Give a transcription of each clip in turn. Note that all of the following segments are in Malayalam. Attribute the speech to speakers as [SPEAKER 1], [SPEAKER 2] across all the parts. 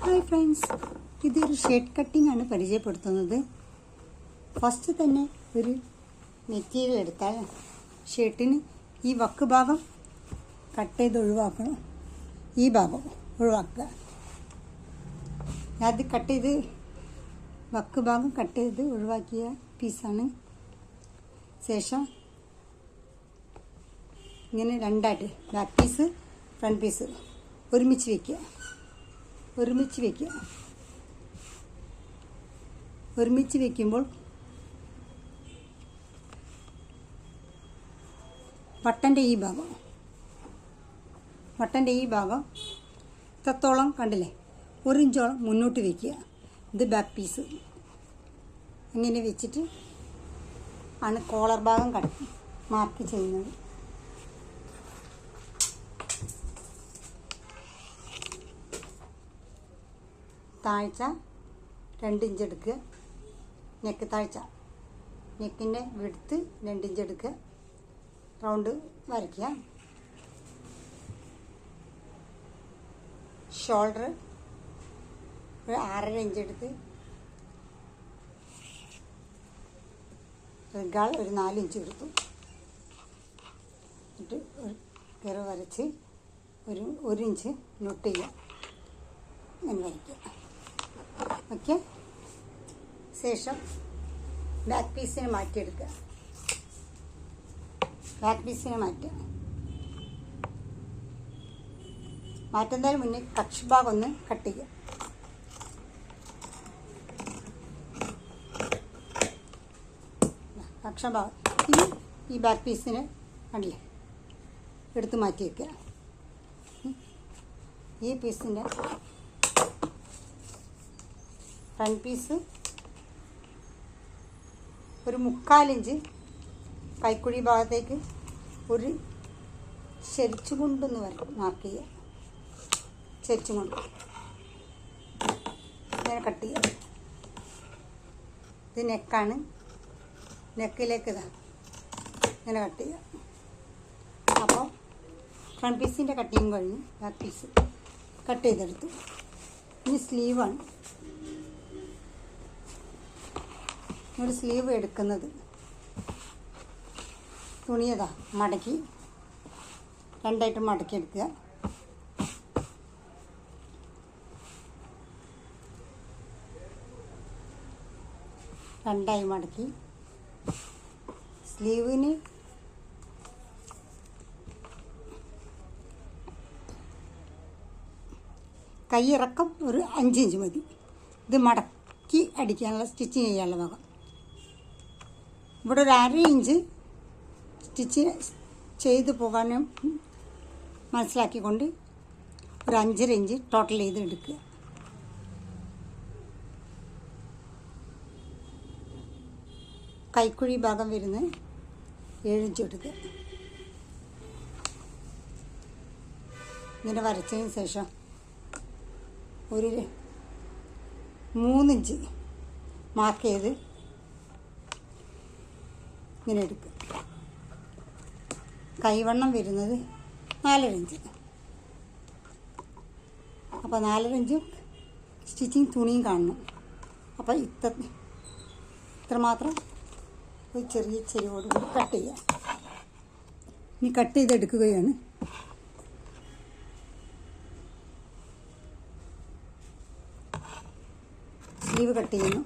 [SPEAKER 1] ഹായ് ഫ്രണ്ട്സ്, ഇതൊരു ഷേഡ് കട്ടിംഗ് ആണ് പരിചയപ്പെടുത്തുന്നത്. ഫസ്റ്റ് തന്നെ ഒരു മെറ്റീരിയൽ എടുത്താൽ ഷർട്ടിന് ഈ വക്ക് ഭാഗം കട്ട് ചെയ്ത് ഒഴിവാക്കണം. ഈ ഭാഗം ഒഴിവാക്കുക. അത് കട്ട് ചെയ്ത് വക്ക് ഭാഗം കട്ട് ചെയ്ത് ഒഴിവാക്കിയ പീസാണ്. ശേഷം ഇങ്ങനെ രണ്ടായിട്ട് ബാക്ക് പീസ് ഫ്രണ്ട് പീസ് ഒരുമിച്ച് വയ്ക്കുക. ഒരുമിച്ച് വയ്ക്കുമ്പോൾ ബട്ടൻ്റെ ഈ ഭാഗം ഇത്രത്തോളം കണ്ടില്ലേ, 1 ഇഞ്ചോളം മുന്നോട്ട് വയ്ക്കുക. ഇത് ബാക്ക് പീസ്. ഇങ്ങനെ വെച്ചിട്ട് ആണ് കോളർ ഭാഗം മാർക്ക് ചെയ്യുന്നത്. താഴ്ച 2 ഇഞ്ച് എടുക്കുക. നെക്ക് താഴ്ച, നെക്കിൻ്റെ വിഡ്ത്ത് 2 ഇഞ്ച് എടുക്കുക. റൗണ്ട് വരയ്ക്കുക. ഷോൾഡർ ഒരു 6.5 ഇഞ്ച് എടുത്ത് റിഗാൾ ഒരു 4 ഇഞ്ച് എടുത്തു. എന്നിട്ട് ഒരു കയറ് വരച്ച് ഒരു ഇഞ്ച് നോട്ട് ചെയ്യുക. അങ്ങനെ വരയ്ക്കുക. ഓക്കെ. ശേഷം ബാക്ക് പീസിനെ മാറ്റിയെടുക്കുക. മാറ്റുന്നതിന് മുന്നേ കക്ഷി ഭാഗം ഒന്ന് കട്ട് ചെയ്യുക. കക്ഷഭാഗം ഇനി ഈ ബാക്ക് പീസിന് കണ്ടില്ലേ എടുത്ത് മാറ്റി വയ്ക്കുക. ഈ പീസിൻ്റെ ഫ്രണ്ട് പീസ് ഒരു 3/4 ഇഞ്ച് കൈക്കുഴി ഭാഗത്തേക്ക് ഒരു ചെരിച്ചുകൊണ്ടൊന്ന് മാർക്ക് ചെയ്യുക. ചെരിച്ചുകൊണ്ട് ഇങ്ങനെ കട്ട് ചെയ്യുക. ഇത് നെക്കാണ്. നെക്കിലേക്ക് ഇങ്ങനെ കട്ട് ചെയ്യുക. അപ്പോൾ ഫ്രണ്ട് പീസിൻ്റെ കട്ടിങ് കഴിഞ്ഞ് ബാക്ക് പീസ് കട്ട് ചെയ്തെടുത്തു. ഇനി സ്ലീവാണ്. ഒരു സ്ലീവ് എടുക്കുന്നത് തുണിയതാ മടക്കി 2ആയിട്ട് മടക്കി എടുക്കുക. രണ്ടായി മടക്കി സ്ലീവിന് കൈയിറക്കം ഒരു 5 ഇഞ്ച് മതി. ഇത് മടക്കി അടിക്കാനുള്ള സ്റ്റിച്ചിങ് ചെയ്യാനുള്ള ഭാഗം. ഇവിടെ ഒരു 1/2 ഇഞ്ച് സ്റ്റിച്ച് ചെയ്ത് പോകാനും മനസ്സിലാക്കിക്കൊണ്ട് ഒരു 5.5 ഇഞ്ച് ടോട്ടൽ ചെയ്ത് എടുക്കുക. കൈക്കുഴി ഭാഗം വരുന്ന 7 ഇഞ്ച് എടുക്കുക. ഇങ്ങനെ വരച്ചതിന് ശേഷം ഒരു 3 ഇഞ്ച് മാർക്ക് ചെയ്ത് ഇങ്ങനെ എടുക്കുക. കൈവണ്ണം വരുന്നത് 4.5 ഇഞ്ച്. അപ്പോൾ 4.5 ഇഞ്ച് സ്റ്റിച്ചിങ് തുണിയും കാണണം. അപ്പോൾ ഇത്രമാത്രം ഒരു ചെറിയ ചെരിവോട് കൂടി കട്ട് ചെയ്യുക. ഇനി കട്ട് ചെയ്തെടുക്കുകയാണ്. സ്ലീവ് കട്ട് ചെയ്യുന്നു.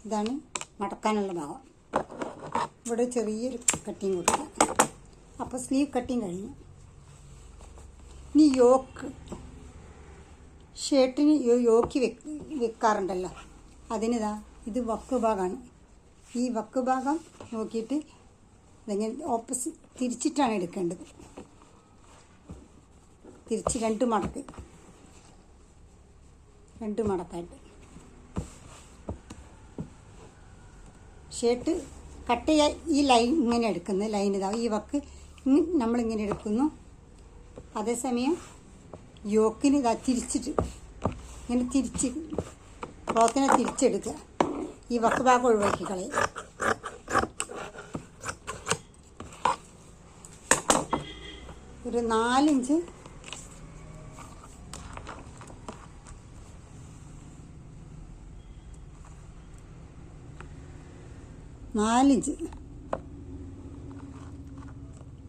[SPEAKER 1] ഇതാണ് മടക്കാനുള്ള ഭാഗം. ഇവിടെ ചെറിയൊരു കട്ടിങ് കൊടുക്കുക. അപ്പോൾ സ്ലീവ് കട്ടിങ് കഴിഞ്ഞു. ഇനി യോക്ക്, ഷർട്ടിന് യോക്കി വെക്കാറുണ്ടല്ലോ, അതിനിതാ ഇത് വക്ക് ഭാഗമാണ്. ഈ വക്ക് ഭാഗം നോക്കിയിട്ട് ഇതെങ്ങനെ ഓപ്പോസിറ്റ് തിരിച്ചിട്ടാണ് എടുക്കേണ്ടത്. തിരിച്ച് 2 മടക്കായിട്ട് ഷർട്ട് കട്ട് ചെയ്യാൻ ഈ ലൈൻ ഇങ്ങനെ എടുക്കുന്നത്. ലൈൻ ഇതാ ഈ വക്ക് നമ്മളിങ്ങനെ എടുക്കുന്നു. അതേസമയം യോക്കിന് ഇതാ തിരിച്ചിട്ട് ഇങ്ങനെ ക്ലോത്തിനെ തിരിച്ചെടുക്കുക. ഈ വക്ക് ഭാഗം ഒഴിവാക്കി കളയും. ഒരു 4 ഇഞ്ച്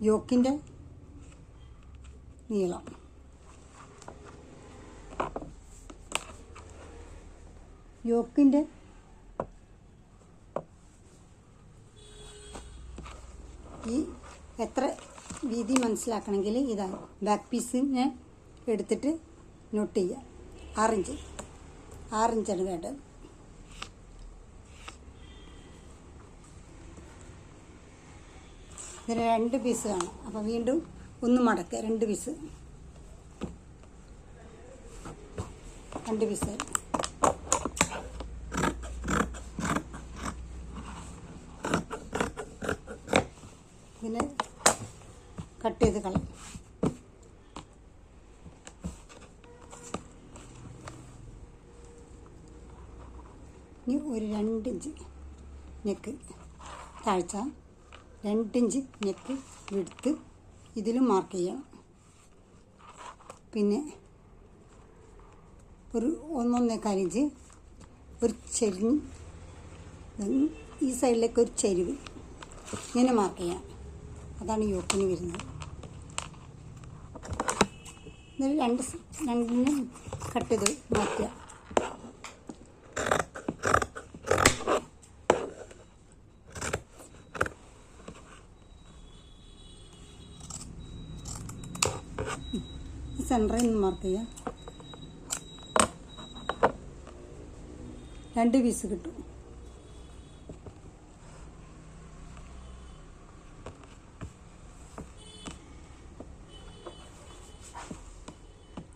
[SPEAKER 1] യോക്കിൻ്റെ നീളം. യോക്കിൻ്റെ ഈ എത്ര വീതി മനസ്സിലാക്കണമെങ്കിൽ ഇതാണ്. ബാക്ക് പീസിനെ എടുത്തിട്ട് നോട്ട് ചെയ്യുക. 6 ഇഞ്ചാണ് വേണ്ടത്. ഇതിന് 2 പീസ് കാണും. അപ്പോൾ വീണ്ടും ഒന്ന് മടക്കുക. 2 പീസ് 2 പീസ് ഇതിന് കട്ട് ചെയ്ത് കളയും. ഇനി ഒരു 2 ഇഞ്ച് നെക്ക് താഴ്ച, 2 ഇഞ്ച് നെക്ക് വിടുത്ത് ഇതിലും മാർക്ക് ചെയ്യണം. പിന്നെ ഒരു 1.25 ഇഞ്ച് ഒരു ചെരിഞ്ഞ് ഈ സൈഡിലേക്ക് ഒരു ചെരിവ് ഇങ്ങനെ മാർക്ക് ചെയ്യാം. അതാണ് യോക്കിന് വരുന്നത്. രണ്ടിനും കട്ട് ചെയ്ത് മാറ്റുക. സെൻറ്ററിൽ നിന്ന് മാർക്ക് ചെയ്യുക. 2 പീസ് കിട്ടും.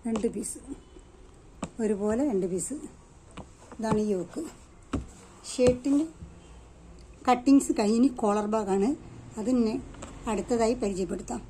[SPEAKER 1] രണ്ട് പീസ് ഒരുപോലെ 2 പീസ്. ഇതാണ് യോക്ക്. ഷർട്ടിൻ്റെ കട്ടിങ്സ് കഴിഞ്ഞ് കോളർ ഭാഗമാണ്. അതിനെ അടുത്തതായി പരിചയപ്പെടുത്താം.